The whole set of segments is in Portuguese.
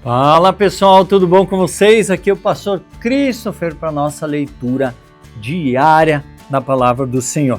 Fala pessoal, tudo bom com vocês? Aqui é o pastor Christopher para a nossa leitura diária da palavra do Senhor.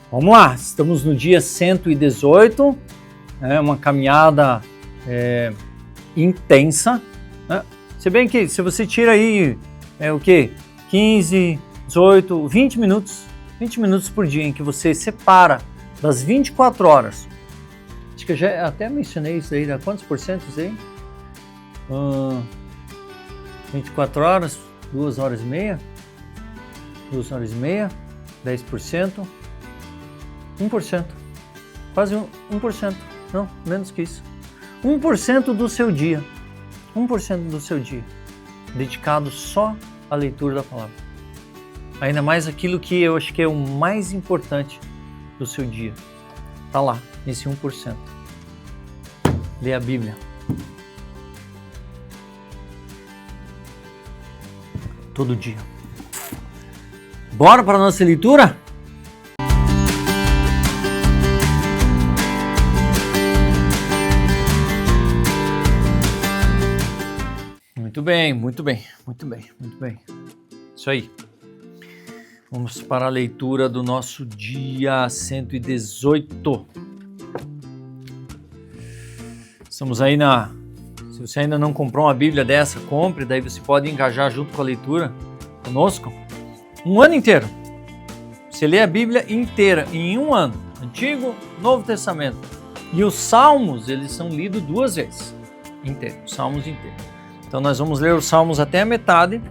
Vamos lá, estamos no dia 118, uma caminhada intensa. Se bem que se você tira aí 15, 18, 20 minutos por dia em que você separa das 24 horas. Acho que eu já até mencionei isso aí, né? Quantos por cento isso aí? 24 horas, 2 horas e meia, 10%, 1%, quase 1%, não, menos que isso. 1% do seu dia, 1% do seu dia, dedicado só à leitura da palavra. Ainda mais aquilo que eu acho que é o mais importante do seu dia. Está lá, nesse 1%. Lê a Bíblia. Todo dia. Bora para a nossa leitura? Muito bem. Isso aí. Vamos para a leitura do nosso dia 118. Estamos aí Se você ainda não comprou uma Bíblia dessa, compre, daí você pode engajar junto com a leitura conosco. Um ano inteiro. Você lê a Bíblia inteira em um ano. Antigo, Novo Testamento. E os Salmos, eles são lidos 2 vezes. Os Salmos inteiros. Então nós vamos ler os Salmos até a metade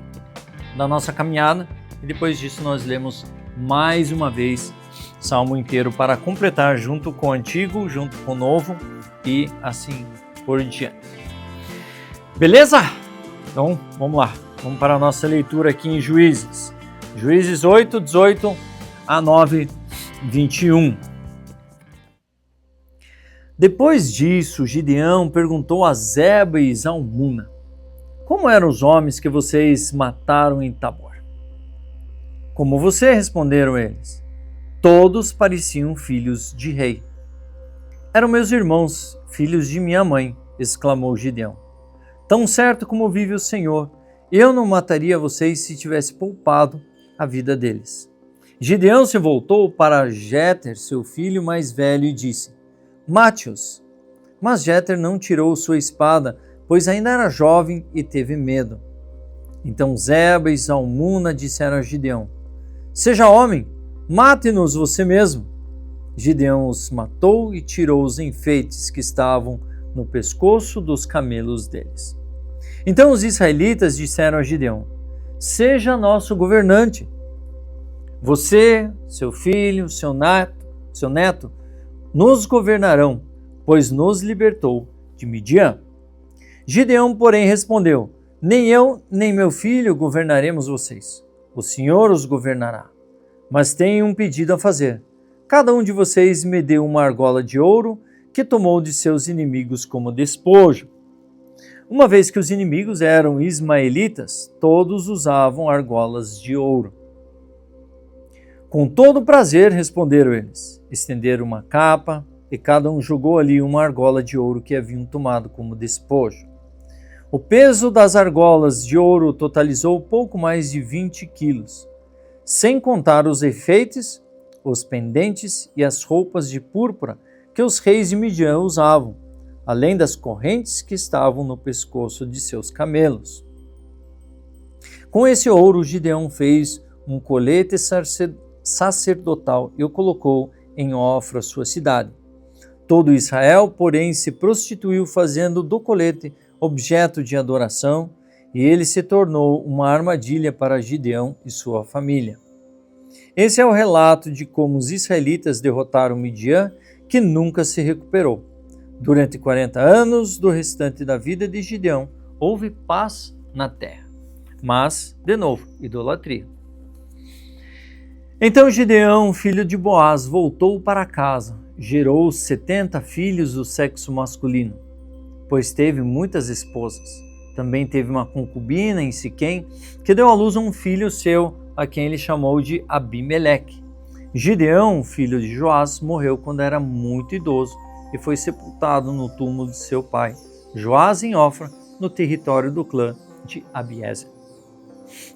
da nossa caminhada. E depois disso nós lemos mais uma vez Salmo inteiro para completar junto com o Antigo, junto com o Novo e assim por diante. Beleza? Então vamos lá. Vamos para a nossa leitura aqui em Juízes. Juízes 8, 18 a 9, 21. Depois disso, Gideão perguntou a Zeba e Zalmuna: como eram os homens que vocês mataram em Tabor? Como você? Responderam eles. Todos pareciam filhos de rei. Eram meus irmãos, filhos de minha mãe, exclamou Gideão. Tão certo como vive o Senhor, eu não mataria vocês se tivesse poupado a vida deles. Gideão se voltou para Jéter, seu filho mais velho, e disse: mate-os. Mas Jéter não tirou sua espada, pois ainda era jovem e teve medo. Então Zeba e Zalmuna disseram a Gideão: seja homem, mate-nos você mesmo. Gideão os matou e tirou os enfeites que estavam no pescoço dos camelos deles. Então os israelitas disseram a Gideão: seja nosso governante. Você, seu filho, seu neto, nos governarão, pois nos libertou de Midian. Gideão, porém, respondeu: nem eu, nem meu filho governaremos vocês. O Senhor os governará. Mas tenho um pedido a fazer. Cada um de vocês me dê uma argola de ouro que tomou de seus inimigos como despojo. Uma vez que os inimigos eram ismaelitas, todos usavam argolas de ouro. Com todo prazer, responderam eles. Estenderam uma capa e cada um jogou ali uma argola de ouro que haviam tomado como despojo. O peso das argolas de ouro totalizou pouco mais de 20 quilos, sem contar os enfeites, os pendentes e as roupas de púrpura que os reis de Midian usavam, além das correntes que estavam no pescoço de seus camelos. Com esse ouro, Gideão fez um colete sacerdotal e o colocou em Ofra, sua cidade. Todo Israel, porém, se prostituiu fazendo do colete objeto de adoração, e ele se tornou uma armadilha para Gideão e sua família. Esse é o relato de como os israelitas derrotaram Midian, que nunca se recuperou. Durante 40 anos do restante da vida de Gideão, houve paz na terra. Mas, de novo, idolatria. Então Gideão, filho de Boaz, voltou para casa. Gerou 70 filhos do sexo masculino, pois teve muitas esposas. Também teve uma concubina em Siquém, que deu à luz um filho seu, a quem ele chamou de Abimeleque. Gideão, filho de Joás, morreu quando era muito idoso e foi sepultado no túmulo de seu pai, Joás em Ofra, no território do clã de Abiezer.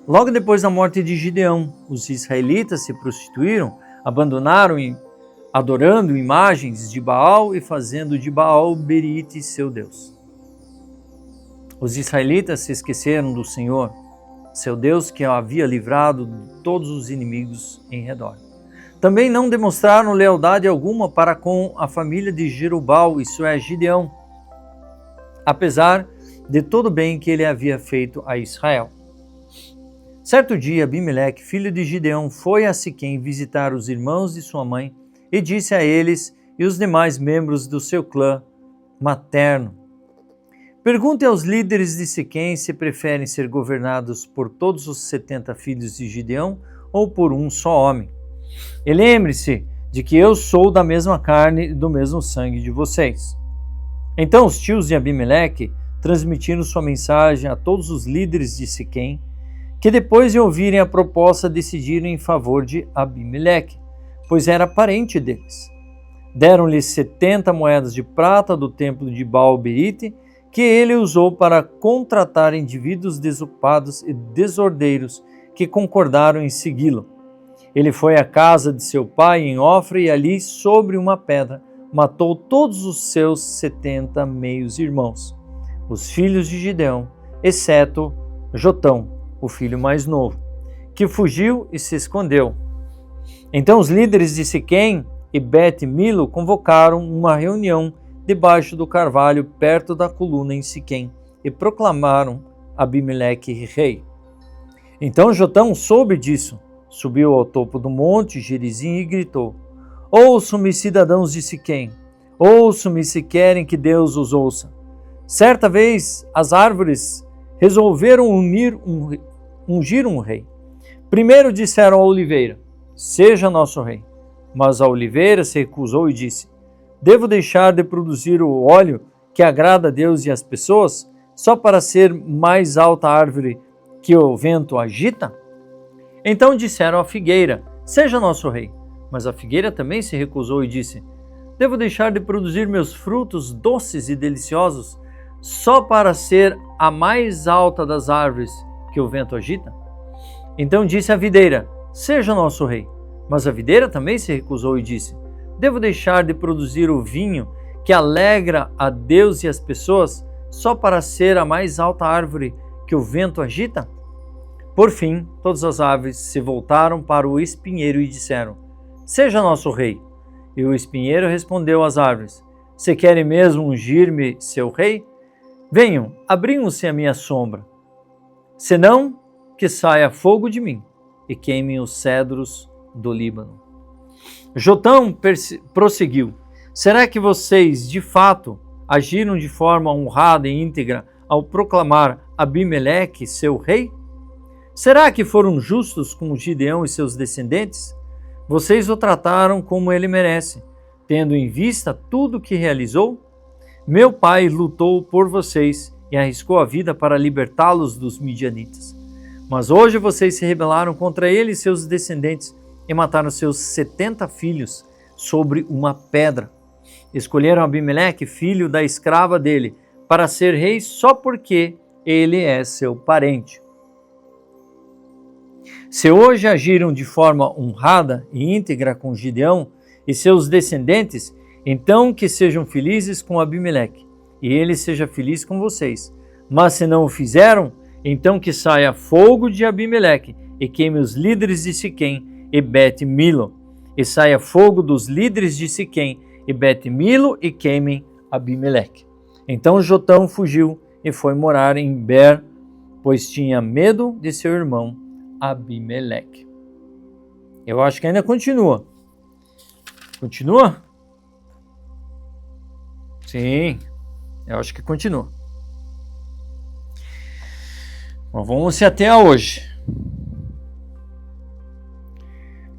Logo depois da morte de Gideão, os israelitas se prostituíram, abandonaram adorando imagens de Baal e fazendo de Baal Berite seu Deus. Os israelitas se esqueceram do Senhor, seu Deus que havia livrado de todos os inimigos em redor. Também não demonstraram lealdade alguma para com a família de Jerubal, isso é, Gideão, apesar de todo o bem que ele havia feito a Israel. Certo dia, Abimeleque, filho de Gideão, foi a Siquém visitar os irmãos de sua mãe e disse a eles e os demais membros do seu clã materno: pergunte aos líderes de Siquém se preferem ser governados por todos os 70 filhos de Gideão ou por um só homem. E lembre-se de que eu sou da mesma carne e do mesmo sangue de vocês. Então os tios de Abimeleque transmitiram sua mensagem a todos os líderes de Siquém, que depois de ouvirem a proposta decidiram em favor de Abimeleque, pois era parente deles. Deram-lhe 70 moedas de prata do templo de Baal-Berite, que ele usou para contratar indivíduos desocupados e desordeiros que concordaram em segui-lo. Ele foi à casa de seu pai em Ofra e ali, sobre uma pedra, matou todos os seus 70 meios-irmãos, os filhos de Gideão, exceto Jotão, o filho mais novo, que fugiu e se escondeu. Então os líderes de Siquém e Bet-Milo convocaram uma reunião debaixo do carvalho perto da coluna em Siquém e proclamaram Abimeleque rei. Então Jotão soube disso, subiu ao topo do monte Gerizim e gritou: ouçam-me, cidadãos de Siquém, ouçam-me se querem que Deus os ouça. Certa vez as árvores resolveram ungir um rei. Primeiro disseram à oliveira: seja nosso rei. Mas a oliveira se recusou e disse: devo deixar de produzir o óleo que agrada a Deus e às pessoas, só para ser mais alta árvore que o vento agita? Então disseram à figueira: seja nosso rei. Mas a figueira também se recusou e disse: devo deixar de produzir meus frutos doces e deliciosos, só para ser a mais alta das árvores que o vento agita? Então disse a videira: seja nosso rei. Mas a videira também se recusou e disse: devo deixar de produzir o vinho que alegra a Deus e as pessoas, só para ser a mais alta árvore que o vento agita? Por fim, todas as aves se voltaram para o espinheiro e disseram: seja nosso rei. E o espinheiro respondeu às árvores: se querem mesmo ungir-me seu rei, venham, abrimam-se à minha sombra. Senão, que saia fogo de mim e queimem os cedros do Líbano. Jotão prosseguiu: será que vocês, de fato, agiram de forma honrada e íntegra ao proclamar Abimeleque seu rei? Será que foram justos com Gideão e seus descendentes? Vocês o trataram como ele merece, tendo em vista tudo o que realizou? Meu pai lutou por vocês e arriscou a vida para libertá-los dos midianitas. Mas hoje vocês se rebelaram contra ele e seus descendentes e mataram seus 70 filhos sobre uma pedra. Escolheram Abimeleque, filho da escrava dele, para ser rei só porque ele é seu parente. Se hoje agiram de forma honrada e íntegra com Gideão e seus descendentes, então que sejam felizes com Abimeleque, e ele seja feliz com vocês. Mas se não o fizeram, então que saia fogo de Abimeleque e queime os líderes de Siquém e Bet-Milo, e saia fogo dos líderes de Siquém e Bet-Milo e queimem Abimeleque. Então Jotão fugiu e foi morar em Ber, pois tinha medo de seu irmão Abimeleque. Eu acho que ainda continua. Continua? Sim, eu acho que continua. Bom, vamos se até a hoje.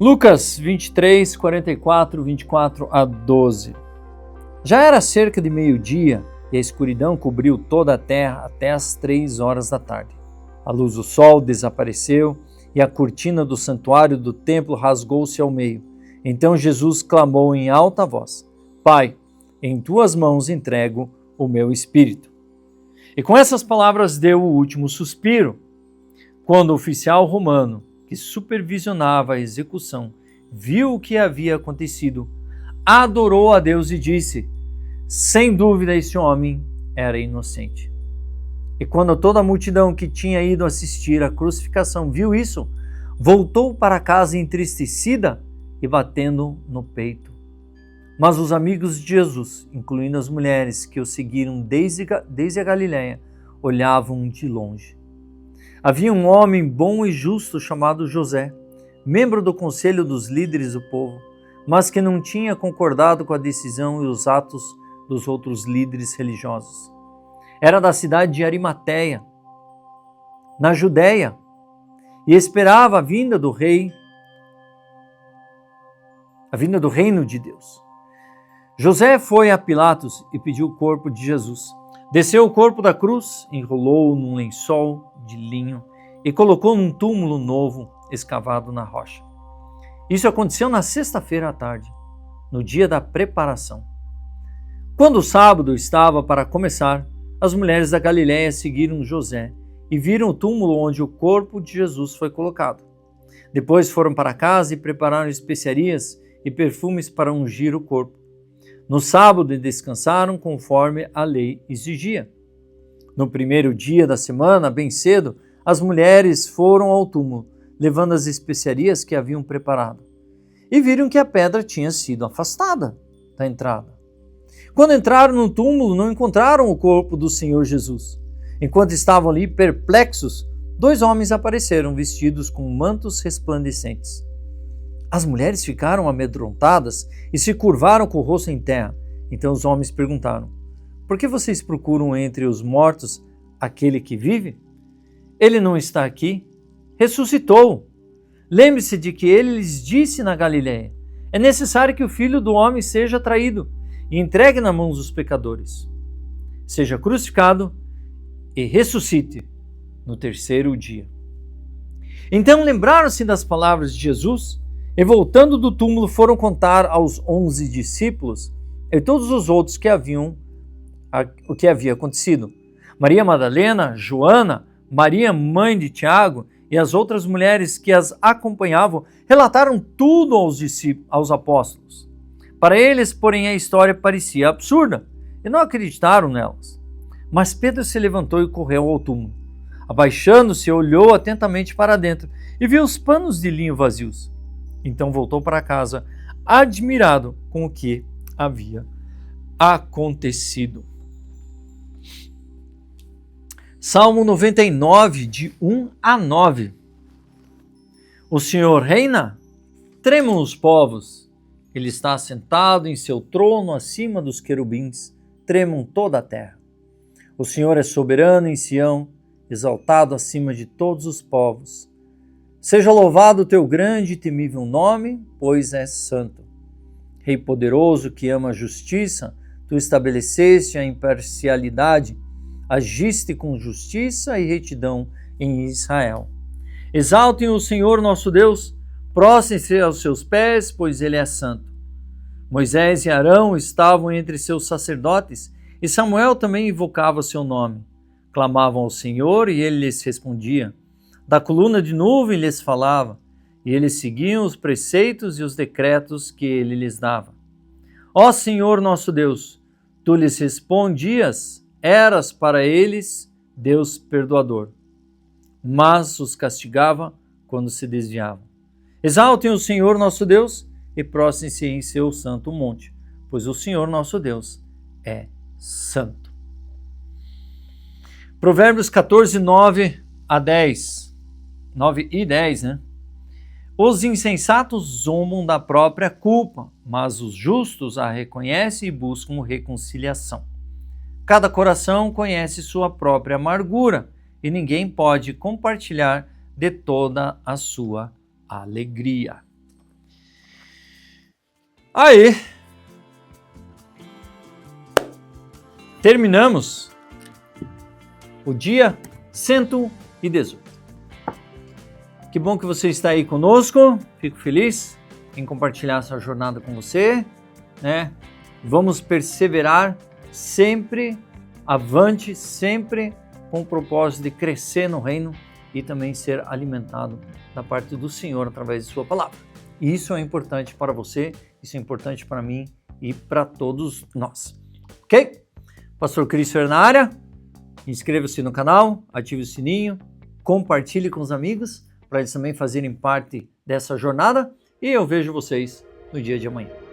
Lucas 23, 44, 24 a 12. Já era cerca de meio-dia e a escuridão cobriu toda a terra até as 3 horas da tarde. A luz do sol desapareceu e a cortina do santuário do templo rasgou-se ao meio. Então Jesus clamou em alta voz: Pai, em tuas mãos entrego o meu espírito. E com essas palavras deu o último suspiro. Quando o oficial romano, que supervisionava a execução, viu o que havia acontecido, adorou a Deus e disse: sem dúvida esse homem era inocente. E quando toda a multidão que tinha ido assistir à crucificação viu isso, voltou para casa entristecida e batendo no peito. Mas os amigos de Jesus, incluindo as mulheres que o seguiram desde a Galiléia, olhavam de longe. Havia um homem bom e justo chamado José, membro do conselho dos líderes do povo, mas que não tinha concordado com a decisão e os atos dos outros líderes religiosos. Era da cidade de Arimateia, na Judéia, e esperava a vinda do reino de Deus. José foi a Pilatos e pediu o corpo de Jesus. Desceu o corpo da cruz, enrolou-o num lençol de linho e colocou num túmulo novo escavado na rocha. Isso aconteceu na sexta-feira à tarde, no dia da preparação. Quando o sábado estava para começar, as mulheres da Galiléia seguiram José e viram o túmulo onde o corpo de Jesus foi colocado. Depois foram para casa e prepararam especiarias e perfumes para ungir o corpo. No sábado descansaram conforme a lei exigia. No primeiro dia da semana, bem cedo, as mulheres foram ao túmulo, levando as especiarias que haviam preparado, e viram que a pedra tinha sido afastada da entrada. Quando entraram no túmulo, não encontraram o corpo do Senhor Jesus. Enquanto estavam ali perplexos, 2 homens apareceram vestidos com mantos resplandecentes. As mulheres ficaram amedrontadas e se curvaram com o rosto em terra. Então os homens perguntaram: por que vocês procuram entre os mortos aquele que vive? Ele não está aqui, ressuscitou. Lembre-se de que ele lhes disse na Galiléia: é necessário que o Filho do Homem seja traído e entregue nas mãos dos pecadores, seja crucificado e ressuscite no terceiro dia. Então lembraram-se das palavras de Jesus e, voltando do túmulo, foram contar aos 11 discípulos e todos os outros o que havia acontecido. Maria Madalena, Joana, Maria, mãe de Tiago, e as outras mulheres que as acompanhavam relataram tudo aos apóstolos. Para eles, porém, a história parecia absurda e não acreditaram nelas. Mas Pedro se levantou e correu ao túmulo. Abaixando-se, olhou atentamente para dentro e viu os panos de linho vazios. Então voltou para casa, admirado com o que havia acontecido. Salmo 99, de 1 a 9. O Senhor reina? Tremam os povos. Ele está sentado em seu trono acima dos querubins. Tremam toda a terra. O Senhor é soberano em Sião, exaltado acima de todos os povos. Seja louvado o teu grande e temível nome, pois és santo. Rei poderoso que ama a justiça, tu estabeleceste a imparcialidade, agiste com justiça e retidão em Israel. Exaltem o Senhor nosso Deus, prostrem-se aos seus pés, pois ele é santo. Moisés e Arão estavam entre seus sacerdotes, e Samuel também invocava seu nome. Clamavam ao Senhor e ele lhes respondia. Da coluna de nuvem lhes falava, e eles seguiam os preceitos e os decretos que ele lhes dava. Ó Senhor nosso Deus, tu lhes respondias, eras para eles Deus perdoador, mas os castigava quando se desviavam. Exaltem o Senhor nosso Deus e prostrem-se em seu santo monte, pois o Senhor nosso Deus é santo. Provérbios 14, 9 a 10. 9 e 10, né? Os insensatos zombam da própria culpa, mas os justos a reconhecem e buscam reconciliação. Cada coração conhece sua própria amargura e ninguém pode compartilhar de toda a sua alegria. Aí, terminamos o dia 118. Que bom que você está aí conosco, fico feliz em compartilhar essa jornada com você, né? Vamos perseverar sempre avante sempre com o propósito de crescer no reino e também ser alimentado da parte do Senhor através de sua palavra. Isso é importante para você, isso é importante para mim e para todos nós. Ok? Pastor Cristo na área. Inscreva-se no canal, ative o sininho, compartilhe com os amigos para eles também fazerem parte dessa jornada e eu vejo vocês no dia de amanhã.